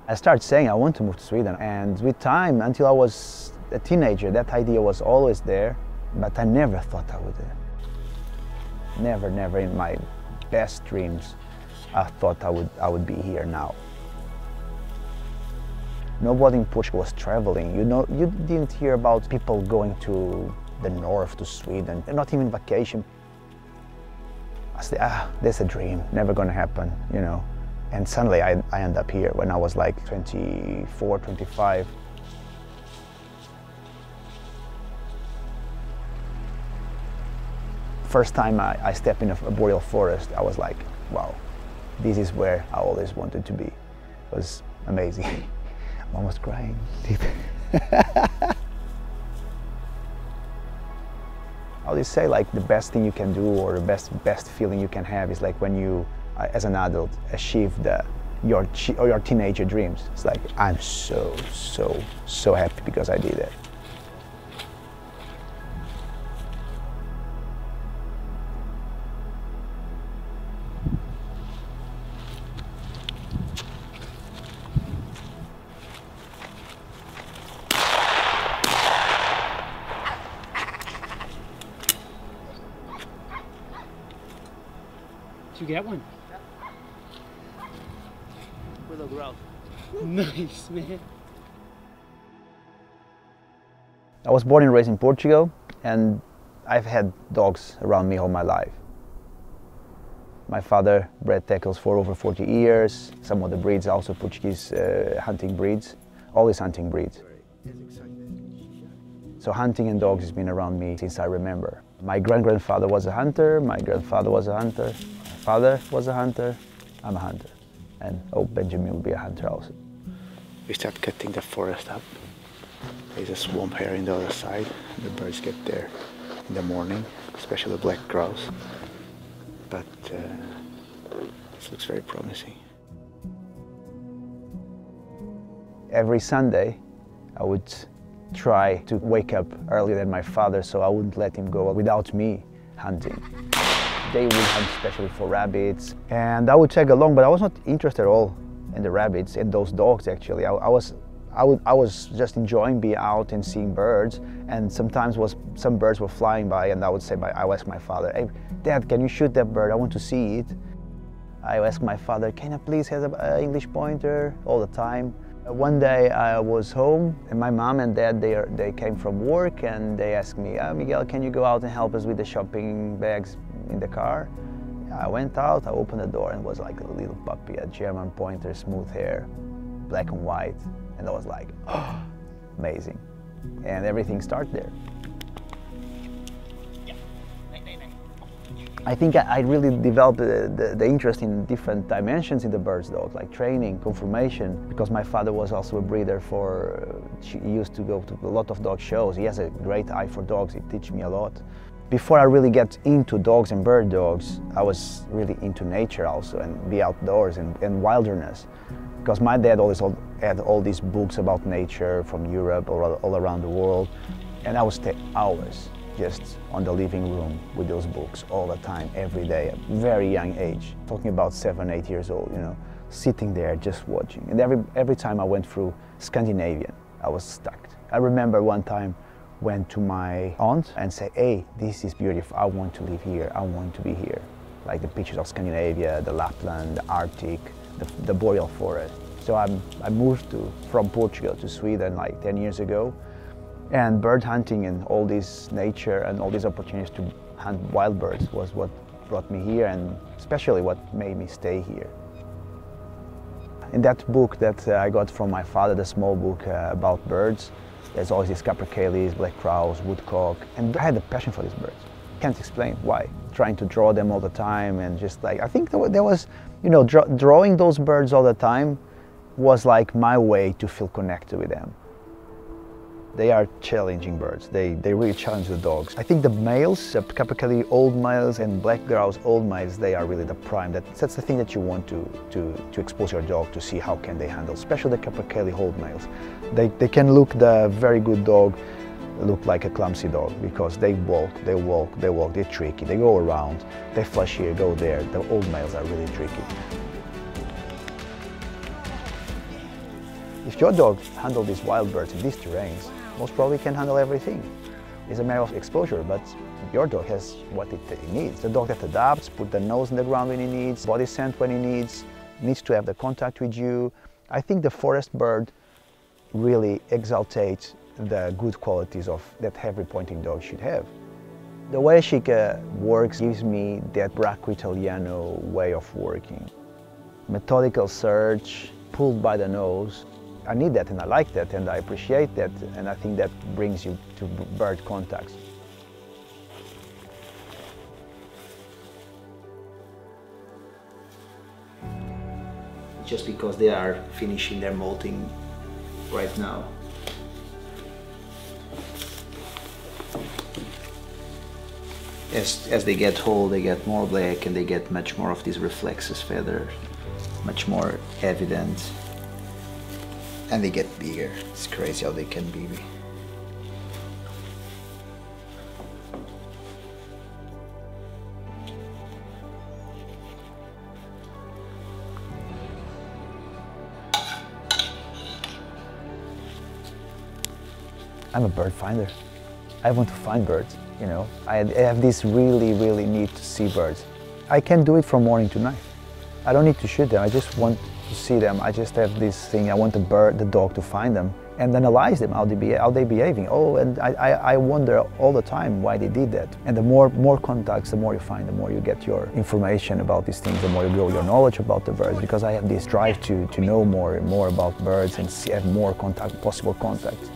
I started saying I want to move to Sweden, and with time, until I was a teenager, that idea was always there, but I never thought I would do it. Never, never in my best dreams I thought I would be here now. Nobody in Portugal was traveling. You didn't hear about people going to the north, to Sweden, and not even vacation. I said, that's a dream, never gonna happen, you know. And suddenly I end up here when I was like 24, 25. First time I stepped in a boreal forest, I was like, wow, this is where I always wanted to be. It was amazing. I'm almost crying. I always say, like, the best thing you can do, or the best feeling you can have, is like when you, as an adult, achieve your teenager dreams. It's like, I'm so happy because I did it. Did you get one? Willow grouse. Nice, man. I was born and raised in Portugal, and I've had dogs around me all my life. My father bred tackles for over 40 years. Some of the breeds are also Portuguese hunting breeds, always hunting breeds. So hunting and dogs has been around me since I remember. My grandfather was a hunter, my grandfather was a hunter, my father was a hunter, I'm a hunter. And old Benjamin will be a hunter also. We start cutting the forest up. There's a swamp here on the other side. The birds get there in the morning, especially the black grouse. But this looks very promising. Every Sunday I would try to wake up earlier than my father, so I wouldn't let him go without me hunting. They would hunt especially for rabbits, and I would tag along, but I was not interested at all in the rabbits and those dogs. Actually, I was just enjoying being out and seeing birds, and sometimes some birds were flying by, and I would ask my father, "Hey, Dad, can you shoot that bird? I want to see it." I asked my father, "Can I please have an English pointer?" all the time. One day I was home, and my mom and dad, they came from work, and they asked me, "Miguel, can you go out and help us with the shopping bags in the car?" I went out, I opened the door, and it was like a little puppy, a German pointer, smooth hair, black and white. And I was like, oh, amazing. And everything started there. I think I really developed the interest in different dimensions in the birds, though, like training, conformation, because my father was also a breeder he used to go to a lot of dog shows. He has a great eye for dogs, it teaches me a lot. Before I really get into dogs and bird dogs, I was really into nature also, and be outdoors and wilderness. Because my dad always had all these books about nature from Europe, all around the world, and I would stay hours just on the living room with those books all the time, every day, at a very young age, talking about 7, 8 years old, you know, sitting there just watching. And every time I went through Scandinavia, I was stuck. I remember one time went to my aunt and said, "Hey, this is beautiful, I want to live here, I want to be here." Like the pictures of Scandinavia, the Lapland, the Arctic, the boreal forest. So I moved from Portugal to Sweden like 10 years ago. And bird hunting and all this nature and all these opportunities to hunt wild birds was what brought me here, and especially what made me stay here. In that book that I got from my father, the small book about birds, there's always these Capercaillies, black grouse, woodcock, and I had a passion for these birds. Can't explain why. Trying to draw them all the time, and just like, I think there was, you know, drawing those birds all the time was like my way to feel connected with them. They are challenging birds. They really challenge the dogs. I think the males, Capercaillie old males and black grouse old males, they are really the prime. That's the thing that you want to expose your dog to see how can they handle, especially the Capercaillie old males. They can look the very good dog look like a clumsy dog because they walk, they're tricky, they go around, they flush here, go there. The old males are really tricky. If your dog handles these wild birds in these terrains, most probably can handle everything. It's a matter of exposure, but your dog has what it needs. The dog that adapts, put the nose in the ground when he needs, body scent when he needs to have the contact with you. I think the forest bird really exaltates the good qualities of that every pointing dog should have. The way Chica works gives me that Bracco Italiano way of working. Methodical search, pulled by the nose. I need that and I like that and I appreciate that, and I think that brings you to bird contacts. Just because they are finishing their molting right now. As they get old, they get more black and they get much more of these reflexes feathers, much more evident. And they get bigger. It's crazy how they can be. I'm a bird finder. I want to find birds, you know. I have this really need to see birds. I can do it from morning to night. I don't need to shoot them, I just want to see them. I just have this thing, I want the dog to find them and analyze them, how they behaving. Oh, and I wonder all the time why they did that. And the more contacts, the more you find, the more you get your information about these things, the more you grow your knowledge about the birds, because I have this drive to know more and more about birds and have more possible contacts.